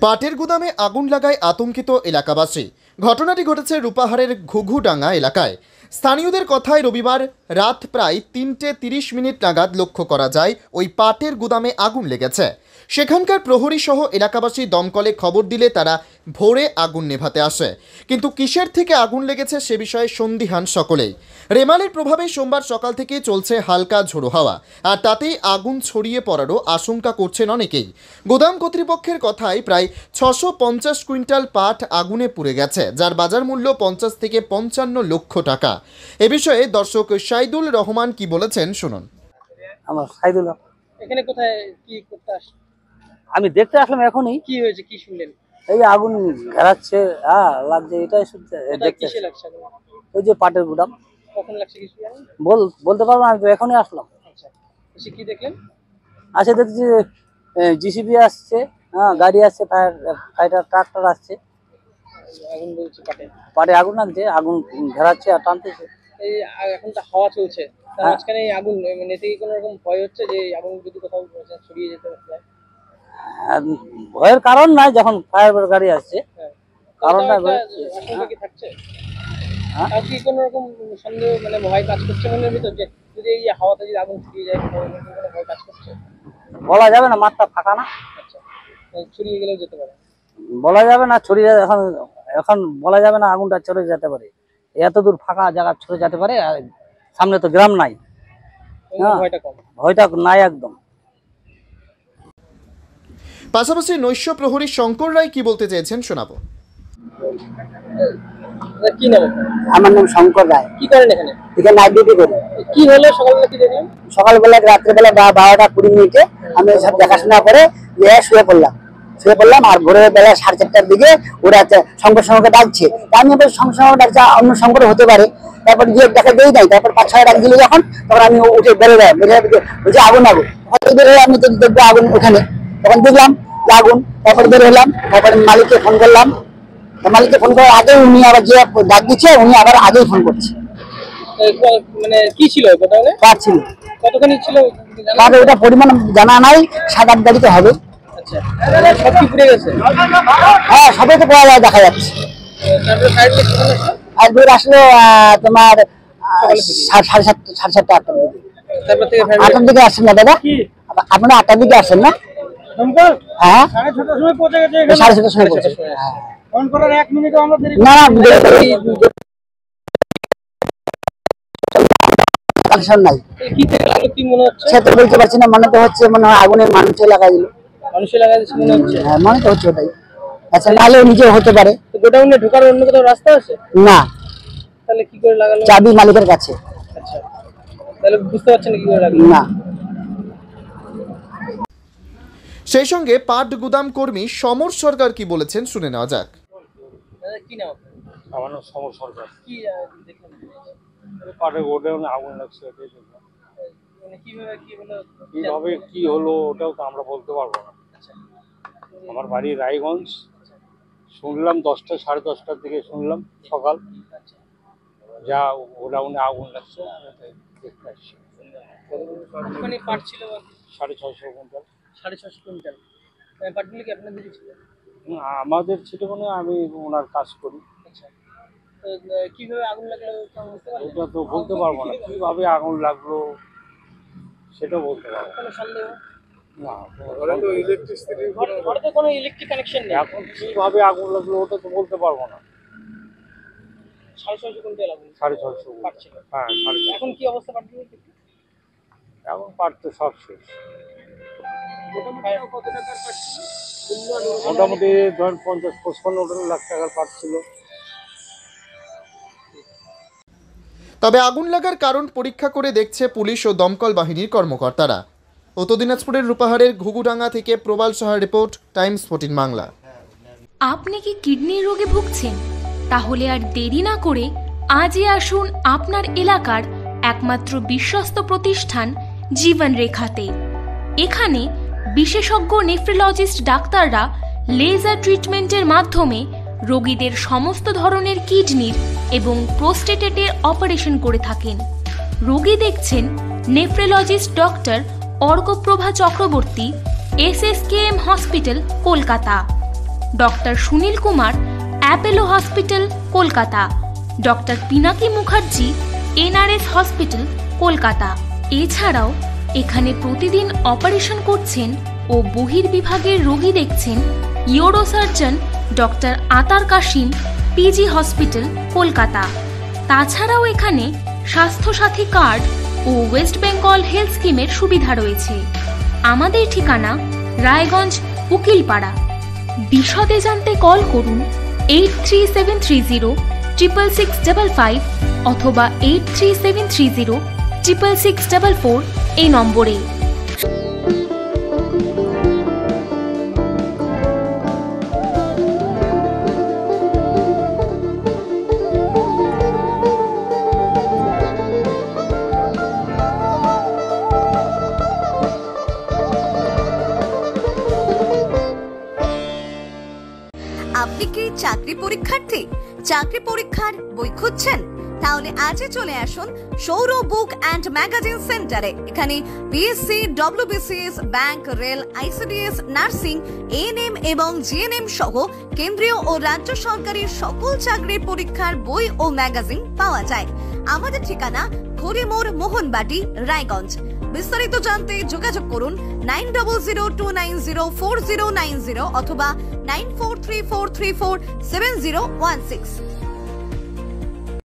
পাটের গুদামে আগুন লাগায় আতঙ্কিত এলাকাবাসী। ঘটনাটি ঘটেছে রূপাহারের ঘুঘুডাঙ্গা এলাকায়। স্থানীয়দের কথায় রবিবার রাত প্রায় 3:30 নাগাদ লক্ষ্য করা যায় ওই পাটের গুদামে আগুন লেগেছে। সেখানকার প্রহরী সহ এলাকাবাসী দমকলে খবর দিলে তারা ভোরে আগুন নেভাতে আসে, কিন্তু কিসের থেকে আগুন লেগেছে সে বিষয়ে সন্দিহান সকলেই। রেমালের প্রভাবে সোমবার সকাল থেকে চলছে হালকা ঝোড়ো হাওয়া, আর তাতেই আগুন ছড়িয়ে পড়ারও আশঙ্কা করছেন অনেকেই। গোদাম কর্তৃপক্ষের কথায় প্রায় 650 কুইন্টাল পাট আগুনে পুড়ে গেছে, যার বাজার মূল্য 50 থেকে 55 লক্ষ টাকা। এ বিষয়ে দর্শক সাইদুল রহমান কি বলেছেন শুনুন। আমার সাইদুল, এখানে কোথায় কি করতে আসছেন? আমি দেখতে আসলাম এখনই। কি হয়েছে, কি শুনলেন? এই যে আগুন ঘেরাচ্ছে, লাগছে, এটাই শুনতে দেখতে। কিসে লাগছে আগুন? ওই যে পাটের গুদাম। কখন লাগছে কিছু জানেন? বলতে পারবো না, আমি তো এখনই আসলাম। আচ্ছা, এসে কি দেখলেন? দেখছি জিসিবি আসছে, গাড়ি আসছে, ফাইটার ট্রাক্টর আসছে। আগুন বলছে পাটে আগুন লাগছে, আগুন ঘেরাচ্ছে আর টানতেছে। এই এখন তো হাওয়া চলছে, তার মাঝখানে এই আগুন, মানে এতে কি কোনো রকম ভয় হচ্ছে যে আগুন যদি কোথাও ছড়িয়ে যেতে পারে? ভয়ের কারণ নাই, যখন ফায়ার গাড়ি আসছে। কারণটা আশঙ্কা কি থাকছে? আর কি কোনো রকম সন্দেহ, মানে ভয় কাজ করছে মনের ভিতর যে যদি এই হাওয়াতে যদি আগুন ছড়িয়ে যায়, কোনো ভয় কাজ করছে? বলা যাবে না, মাঠটা ফাঁকা না। আচ্ছা, ছড়িয়ে গেলেও যেতে পারে। বলা যাবে না, ছড়িয়ে এখন বলা যাবে না, আগুনটা ছড়িয়ে যেতে পারে। এত দূর ফাঁকা জায়গা ছড়ে যেতে পারে, আর সামনে তো গ্রাম নাই। ভয়টা কম, ভয়টা নাই একদম। পাশাপাশি নৈশ প্রহরী শঙ্কর রায় কি বলতে চেয়েছেন শোনাবো। কি নাম? আমার নাম শঙ্কর রায়। কি করেন এখানে? এখানে নাইট ডিউটি করি। কি হলো সকালবেলা, কি দেখলেন? সকালবেলা রাত্রেবেলা 12টা 20 আমি সব দেখাশোনা করে শুয়ে পড়লাম। আর ভোরের বেলা 4:30টার দিকে ওরা সঙ্গে ডাকছে। আমি এবার সঙ্গে ডাকছে, অন্য সঙ্গে হতে পারে। তারপর গিয়ে দেখা দেই নাই, তারপর 5-6 ডাক দিল যখন, তখন আমি উঠে বেরোলাম। বলছে আগুন বেরোলে আমি দেখবো আগুন ওখানে। তখন দেখলাম যে আগুন, তারপর বের হলাম। তারপরে মালিককে ফোন করলাম। মালিককে ফোন করার আগে উনি আবার যে ডাক দিচ্ছে, উনি আবার আগেই ফোন করছে। মানে কি ছিল গোডাউনে? পাট ছিল। কতখানি ছিল? ওটা পরিমাণ জানা নাই, 7-8 গাড়িতে হবে। আচ্ছা, সব কি পুড়ে গেছে? হ্যাঁ, সবই তো পাওয়া যায়, দেখা যাচ্ছে। তারপরে ফায়ার ব্রিগেড আর বের আসলো তোমার 7:30 8টার দিকে। তারপর থেকে 8টার দিকে আসছেন না দাদা? আপনারা 8টার দিকে আসছেন না? হ্যাঁ, 6:30টার সময় পৌঁছে গেছে। 6:30টার সময় পৌঁছে। ফোন করার 1 মিনিটও আমরা দেরি না নাই। কি মনে হচ্ছে? সে তো বলতে পারছি না, মনে তো হচ্ছে মনে হয় আগুনের মানুষে লাগাই দিল। মানুষে লাগাইছে মনে হচ্ছে। হ্যাঁ, মনে তো হচ্ছে ওটাই। আচ্ছা, নাহলে নিজেও হতে পারে। গোডাউনে ঢোকার অন্য কোথাও রাস্তা আছে? না, তাহলে কি করে লাগালো? চাবি মালিকের কাছে। আচ্ছা, তাহলে বুঝতে পারছেন কি করে লাগালো? না। সেই সঙ্গে পাট গুদাম কর্মী সমর সরকার কি বলেছেন শুনে নেওয়া যাক। কি নাম? আমার নাম সমর সরকার। কি দেখলেন? পাটের গোডাউনে আগুন লাগছে, এটাই দেখলাম। মানে কিভাবে কি হলো? কিভাবে কি হলো ওটাও তো আমরা বলতে পারবো না। আমার বাড়ি রায়গঞ্জ। শুনলাম 10টা 10:30টার দিকে শুনলাম সকাল, যা গোডাউনে আগুন লাগছে। দেখতে আসছি। মানে পাট ছিল 650 কুইন্টাল। 650 কুইন্টাল। পাটগুলো কি আপনাদের ছিল? আমাদের ছিল, মানে আমি ওনার কাজ করি। আচ্ছা, তো কিভাবে আগুন লাগলো বুঝতে পারলেন? ওটা তো বলতে পারবো না, কিভাবে আগুন লাগলো সেটা বলতে পারবো কোনো সন্দেহ না। ঘরে তো কোনো ইলেকট্রিক কানেকশন নেই। এখন কিভাবে আগুন লাগলো ওটা তো বলতে পারবো না। 650 কুইন্টাল আগুন। 650 পাট ছিল। হ্যাঁ, 650। এখন কি অবস্থা পাটগুলো? এখন পাট তো সব শেষ। মোটামুটি কত টাকার পাট ছিল? মোটামুটি ধরেন 50-55 লাখ টাকার পাট ছিল। তবে আগুন লাগার কারণ পরীক্ষা করে দেখছে পুলিশ ও দমকল বাহিনীর কর্মকর্তারা। উত্তর দিনাজপুরের রূপাহারের ঘুঘুডাঙ্গা থেকে প্রবাল সাহার রিপোর্ট, টাইমস 14 বাংলা। আপনি কি কিডনির রোগে ভুগছেন? তাহলে আর দেরি না করে আজই আসুন আপনার এলাকার একমাত্র বিশ্বস্ত প্রতিষ্ঠান জীবন রেখাতে। এখানে বিশেষজ্ঞ নেফ্রোলজিস্ট ডাক্তাররা লেজার ট্রিটমেন্টের মাধ্যমে রোগীদের সমস্ত ধরনের কিডনির এবং প্রোস্টেটের অপারেশন করে থাকেন। রোগী দেখছেন nephrologist doctor Arkaprabha Chakraborty, SSKM hospital, Kolkata. Doctor Sunil Kumar, Apollo hospital, Kolkata, doctor Pinaki Mukherjee, NRS hospital, Kolkata. এছাড়াও এখানে প্রতিদিন অপারেশন করছেন ও বহির্বিভাগের রোগী দেখছেন ইউরোসার্জন ডক্টর আতার কাশিম, পিজি হসপিটাল, কলকাতা। তাছাড়াও এখানে স্বাস্থ্যসাথী কার্ড ও ওয়েস্ট বেঙ্গল হেলথ স্কিমের সুবিধা রয়েছে। আমাদের ঠিকানা রায়গঞ্জ, উকিলপাড়া। বিশদে জানতে কল করুন 8373066655 অথবা 8373066644 এই নম্বরে। আপনি কি চাকরি পরীক্ষার্থী? চাকরি পরীক্ষার বই খুঁজছেন? তাহলে আজই চলে আসুন সৌরভ বুক অ্যান্ড ম্যাগাজিন সেন্টারে। এখানে BSc, WBCS, bank, rail, ICDS, nursing, ANM এবং জিএনএম সহ কেন্দ্রীয় ও রাজ্য সরকারের সকল চাকরির পরীক্ষার বই ও ম্যাগাজিন পাওয়া যায়। আমাদের ঠিকানা খড়িমোড়, মোহনবাটি, রায়গঞ্জ। বিস্তারিত জানতে যোগাযোগ করুন 9002904090 অথবা 9434347016।